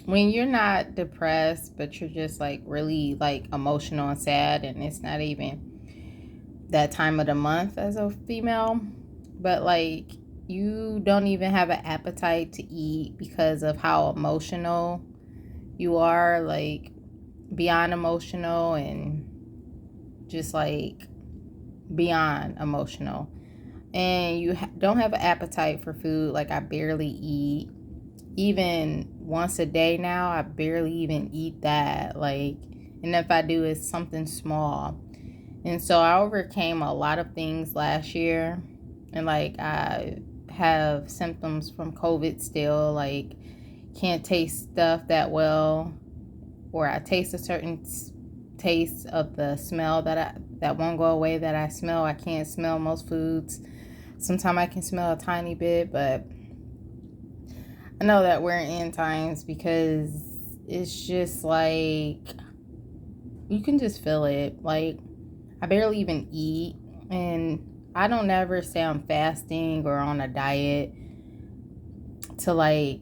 when you're not depressed, but you're just like really like emotional and sad, and it's not even that time of the month as a female, but like you don't even have an appetite to eat because of how emotional you are, like beyond emotional and just like beyond emotional. And you don't have an appetite for food. Like I barely eat. Even once a day now, I barely even eat that. Like, and if I do, it's something small. And so I overcame a lot of things last year. And like I have symptoms from COVID still, like can't taste stuff that well, or I taste a certain taste of the smell that won't go away that I smell. I can't smell most foods. Sometimes I can smell a tiny bit, but I know that we're in times because it's just like you can just feel it. Like I barely even eat, and I don't ever say I'm fasting or on a diet to like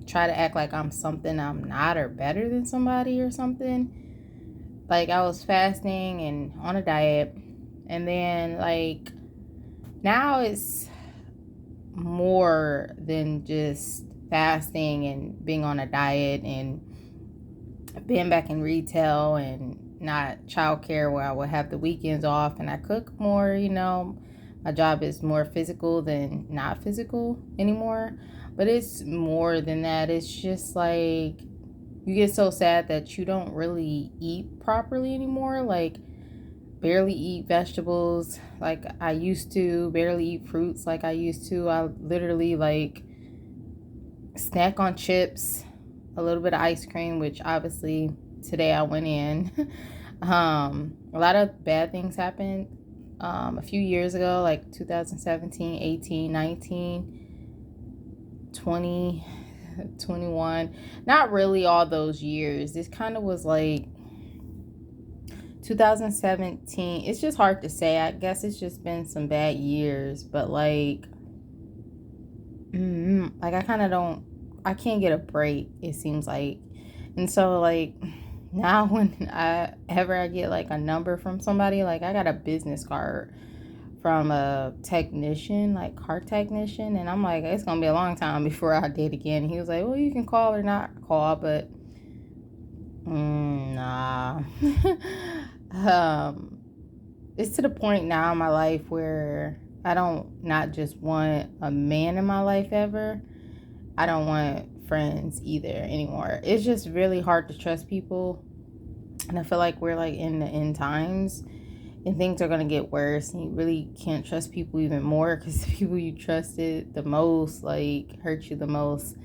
try to act like I'm something I'm not or better than somebody or something. Like I was fasting and on a diet, and then like now it's more than just fasting and being on a diet and being back in retail and not childcare where I would have the weekends off and I cook more, you know. My job is more physical than not physical anymore. But it's more than that. It's just like you get so sad that you don't really eat properly anymore. Like barely eat vegetables like I used to, barely eat fruits like I used to. I literally like snack on chips, a little bit of ice cream, which obviously today I went in. A lot of bad things happened a few years ago, like 2017, 18, 19, 20, 21. Not really all those years. This kind of was like 2017. It's just hard to say. I guess it's just been some bad years, but like I kind of don't, I can't get a break, it seems like. And so like now when I get like a number from somebody, like I got a business card from a technician, like car technician, and I'm like, it's gonna be a long time before I date again. He was like, well, you can call or not call, but nah. um it's to the point now in my life where I don't not just want a man in my life ever. I don't want friends either anymore. It's just really hard to trust people. And I feel like we're like in the end times and things are going to get worse. And you really can't trust people even more because the people you trusted the most like hurt you the most.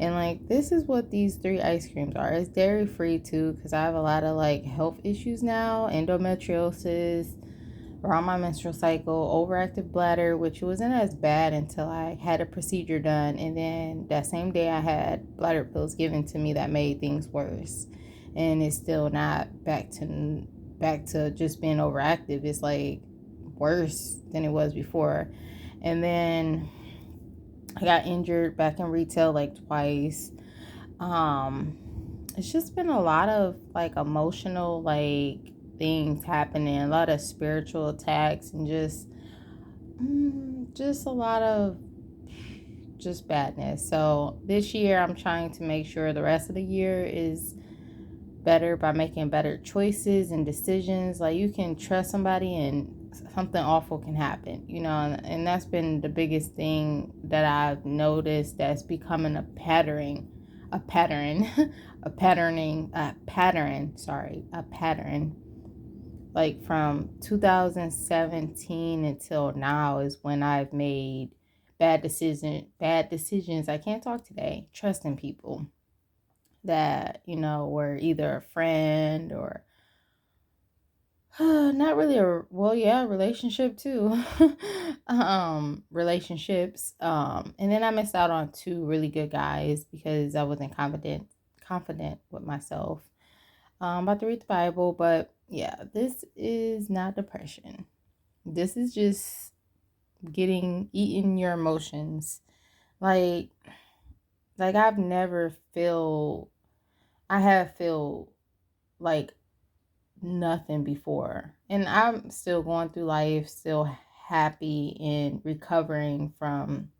And like this is what these three ice creams are. It's dairy free too because I have a lot of like health issues now, endometriosis, around my menstrual cycle, overactive bladder, which wasn't as bad until I had a procedure done. And then that same day, I had bladder pills given to me that made things worse. And it's still not back to just being overactive. It's like worse than it was before. And then I got injured back in retail like twice. Um, it's just been a lot of like emotional like things happening, a lot of spiritual attacks, and just a lot of just badness. So this year I'm trying to make sure the rest of the year is better by making better choices and decisions. Like you can trust somebody and something awful can happen, you know, and that's been the biggest thing that I've noticed that's becoming a pattern, a pattern. Like from 2017 until now is when I've made bad decisions. I can't talk today. Trusting people that, you know, were either a friend or not really a well, yeah, relationship too. Relationships. And then I missed out on two really good guys because I wasn't confident with myself. I'm about to read the Bible, but yeah, this is not depression. This is just eating your emotions. Like like I've never feel I have feel like nothing before. And I'm still going through life, still happy and recovering from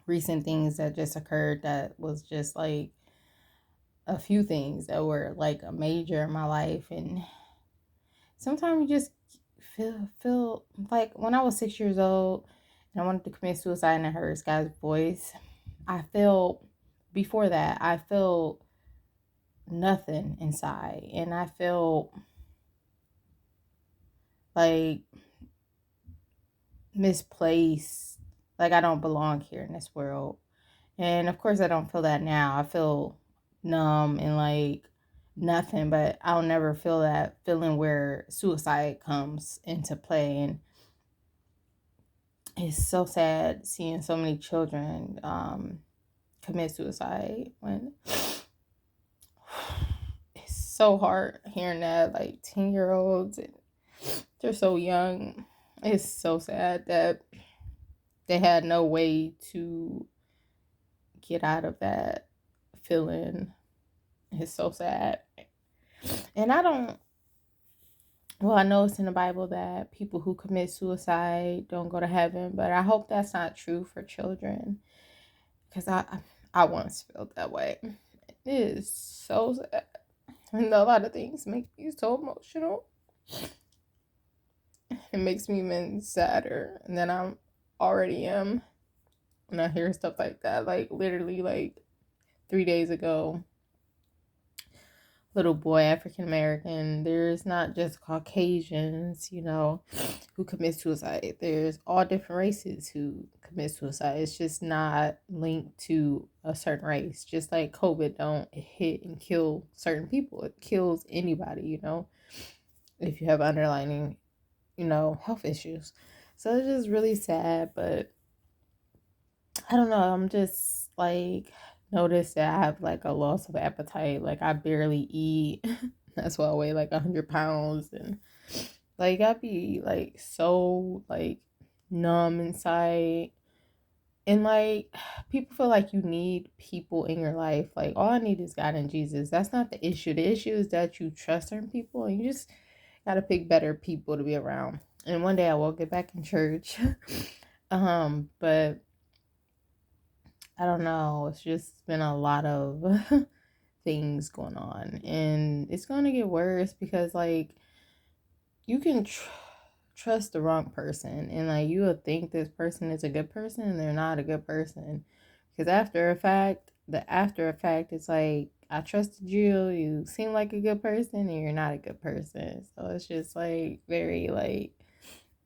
recent things that just occurred that was just like a few things that were like a major in my life. And sometimes you just feel like when I was 6 years old and I wanted to commit suicide and I heard Sky's voice, I felt before that I felt nothing inside, and I felt like misplaced, like I don't belong here in this world. And of course I don't feel that now. I feel numb and like nothing, but I'll never feel that feeling where suicide comes into play. And it's so sad seeing so many children commit suicide when it's so hard hearing that, like 10-year-olds, and they're so young. It's so sad that they had no way to get out of that feeling. It's so sad. And I don't, well, I know it's in the Bible that people who commit suicide don't go to heaven, but I hope that's not true for children, because I once felt that way. It is so sad. And a lot of things make me so emotional. It makes me even sadder than I already am when I hear stuff like that. Like literally, like 3 days ago, little boy, African American. There's not just Caucasians, who commit suicide. There's all different races who commit suicide. It's just not linked to a certain race. Just like COVID don't hit and kill certain people. It kills anybody, if you have underlying, health issues. So it's just really sad, but I don't know. I'm just like noticed that I have like a loss of appetite. Like I barely eat. That's why I weigh like 100 pounds, and like I be like so like numb inside. And like people feel like you need people in your life. Like all I need is God and Jesus. That's not the issue. The issue is that you trust certain people and you just gotta pick better people to be around. And one day I will get back in church. But I don't know. It's just been a lot of things going on, and it's going to get worse because like you can trust the wrong person, and like you will think this person is a good person and they're not a good person, because after effect is like, I trusted you, you seem like a good person and you're not a good person. So it's just like very like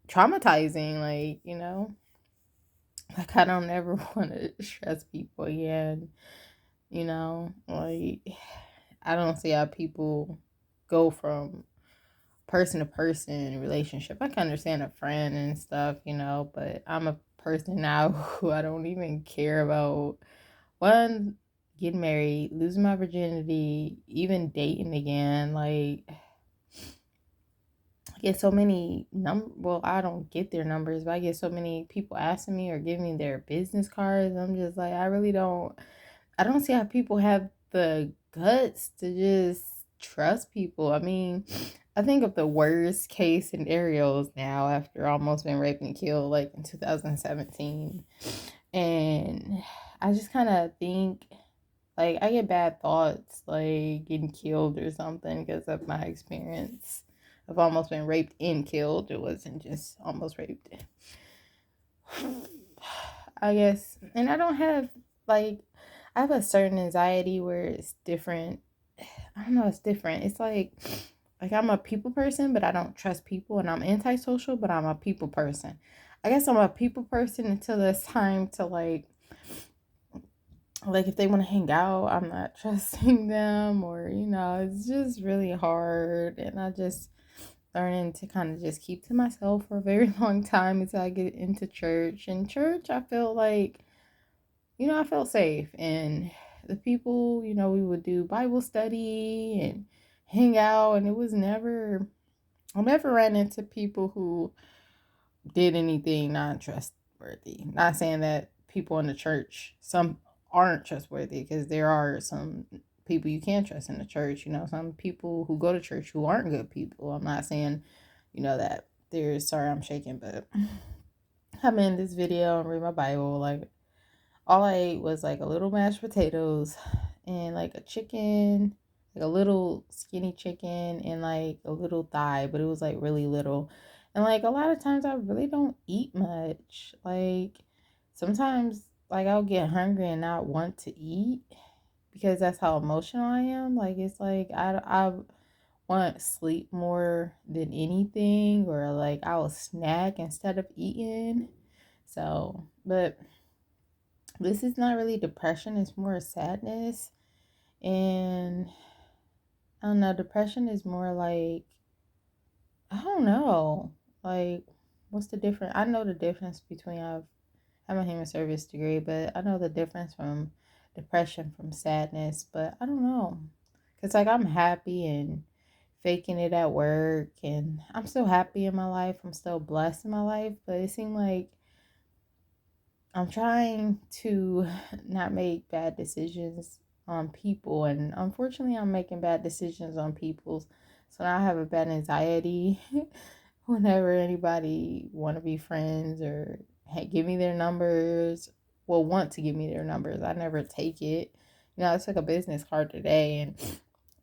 traumatizing, like like I don't ever want to trust people again. Like I don't see how people go from person to person relationship. I can understand a friend and stuff, but I'm a person now who I don't even care about one, getting married, losing my virginity, even dating again. Like I get so many well, I don't get their numbers, but I get so many people asking me or giving me their business cards. I'm just like, I don't see how people have the guts to just trust people. I mean, I think of the worst case scenarios now after almost being raped and killed like in 2017. And I just kind of think, like, I get bad thoughts like getting killed or something because of my experience. I've almost been raped and killed. It wasn't just almost raped. I guess. And I don't have, like, I have a certain anxiety where it's different. I don't know, it's different. It's like I'm a people person, but I don't trust people, and I'm antisocial, but I'm a people person. I guess I'm a people person until it's time to like if they want to hang out, I'm not trusting them, or it's just really hard, and I just learning to kind of just keep to myself for a very long time until I get into church. And church, I feel like I felt safe, and the people, we would do Bible study and hang out, and I never ran into people who did anything non trustworthy. Not saying that people in the church, some aren't trustworthy, because there are some people you can't trust in the church. Some people who go to church who aren't good people. I'm not saying, that there's, sorry, I'm shaking, but I'm in this video and read my Bible. Like, all I ate was like a little mashed potatoes and like a chicken, like a little skinny chicken and like a little thigh, but it was like really little. And like a lot of times I really don't eat much. Like sometimes like I'll get hungry and not want to eat because that's how emotional I am. Like it's like I want sleep more than anything, or like I will snack instead of eating. So, but this is not really depression, it's more sadness. And I don't know, depression is more like, I don't know, like, what's the difference? I know the difference between, I'm a human service degree, but I know the difference from depression from sadness, but I don't know. Because, like, I'm happy and faking it at work, and I'm still happy in my life, I'm still blessed in my life, but it seemed like I'm trying to not make bad decisions on people, and unfortunately, I'm making bad decisions on people. So now I have a bad anxiety whenever anybody want to be friends or give me their numbers. Well, want to give me their numbers. I never take it. I took a business card today, and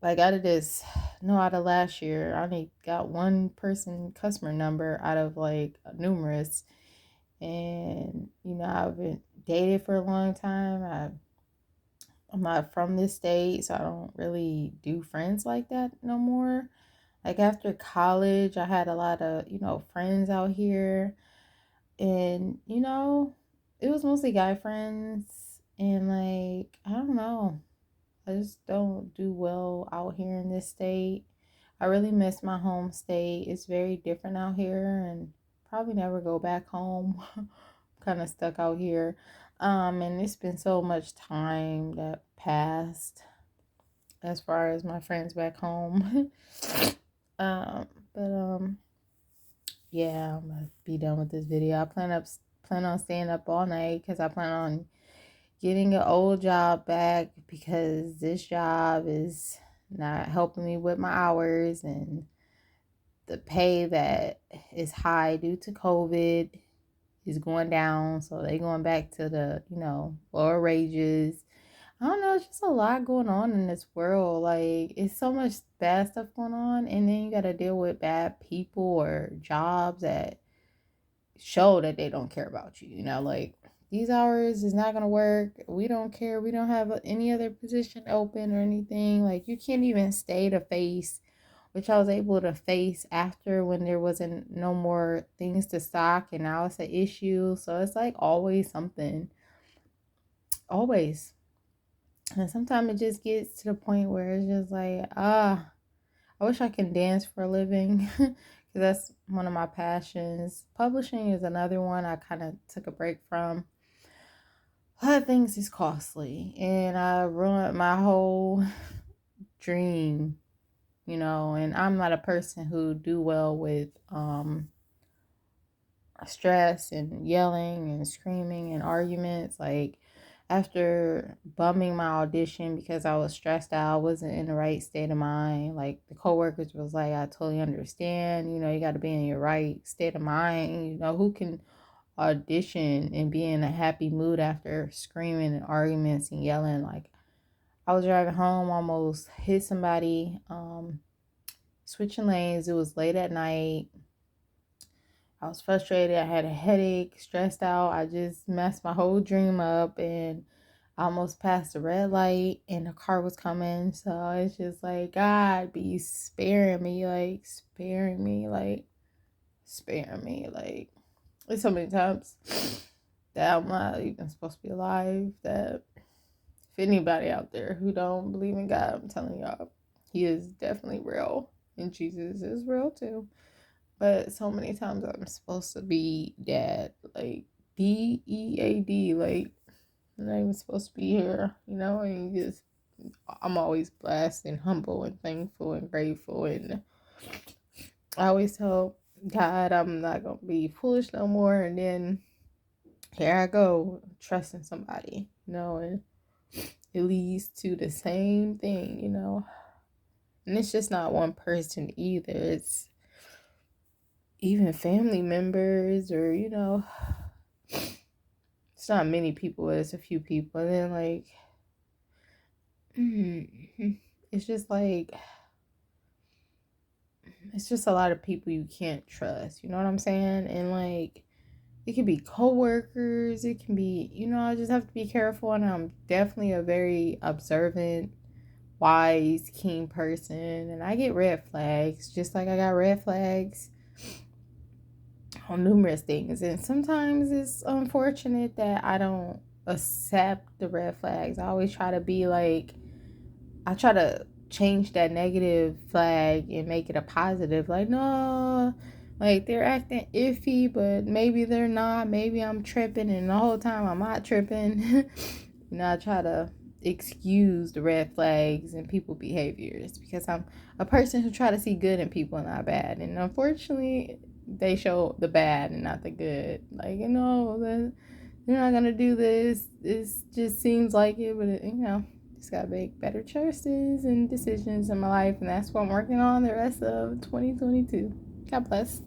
like out of this, no, out of last year, I only got one person customer number out of like numerous. And I've been dated for a long time. I'm not from this state, so I don't really do friends like that no more. Like after college, I had a lot of friends out here, and it was mostly guy friends. And like I don't know, I just don't do well out here in this state. I really miss my home state. It's very different out here, and probably never go back home. Kind of stuck out here. And it's been so much time that passed as far as my friends back home. But yeah, I'm gonna be done with this video. I plan on staying up all night because I plan on getting an old job back, because this job is not helping me with my hours, and the pay that is high due to COVID is going down. So they going back to the, lower wages. I don't know, it's just a lot going on in this world. Like it's so much bad stuff going on, and then you gotta deal with bad people or jobs that show that they don't care about you. Like these hours is not gonna work. We don't care. We don't have any other position open or anything. Like you can't even stay to face, which I was able to face after when there wasn't no more things to stock, and now it's an issue. So it's like always something, always. And sometimes it just gets to the point where it's just like, I wish I can dance for a living, because that's one of my passions. Publishing is another one I kind of took a break from. A lot of things is costly, and I ruined my whole dream, and I'm not a person who do well with stress and yelling and screaming and arguments. Like after bumming my audition because I was stressed out, I wasn't in the right state of mind. Like the coworkers was like, I totally understand, you got to be in your right state of mind. Who can audition and be in a happy mood after screaming and arguments and yelling? Like I was driving home, almost hit somebody, switching lanes. It was late at night. I was frustrated. I had a headache, stressed out. I just messed my whole dream up, and I almost passed the red light and the car was coming. So it's just like, God, be sparing me, like, sparing me, like, sparing me. Like, there's so many times that I'm not even supposed to be alive. That if anybody out there who don't believe in God, I'm telling y'all, He is definitely real. And Jesus is real too. But so many times I'm supposed to be dead, like DEAD, like I'm not even supposed to be here, and just I'm always blessed and humble and thankful and grateful, and I always tell God I'm not gonna be foolish no more, and then here I go trusting somebody, and it leads to the same thing, you know. And it's just not one person either. It's even family members, or, you know, it's not many people, it's a few people. And then, like, it's just like, it's just a lot of people you can't trust. You know what I'm saying? And, like, it can be coworkers. It can be, you know, I just have to be careful. And I'm definitely a very observant, wise, keen person. And I get red flags, just like I got red flags on numerous things. And sometimes it's unfortunate that I don't accept the red flags. I always try to be like, I try to change that negative flag and make it a positive. Like, no, like they're acting iffy, but maybe they're not. Maybe I'm tripping, and the whole time I'm not tripping. You know, I try to excuse the red flags and people behaviors because I'm a person who try to see good in people and not bad. And unfortunately, they show the bad and not the good. Like, you know, they're not gonna do this. This just seems like it, but it, you know, just gotta make better choices and decisions in my life, and that's what I'm working on the rest of 2022. God bless.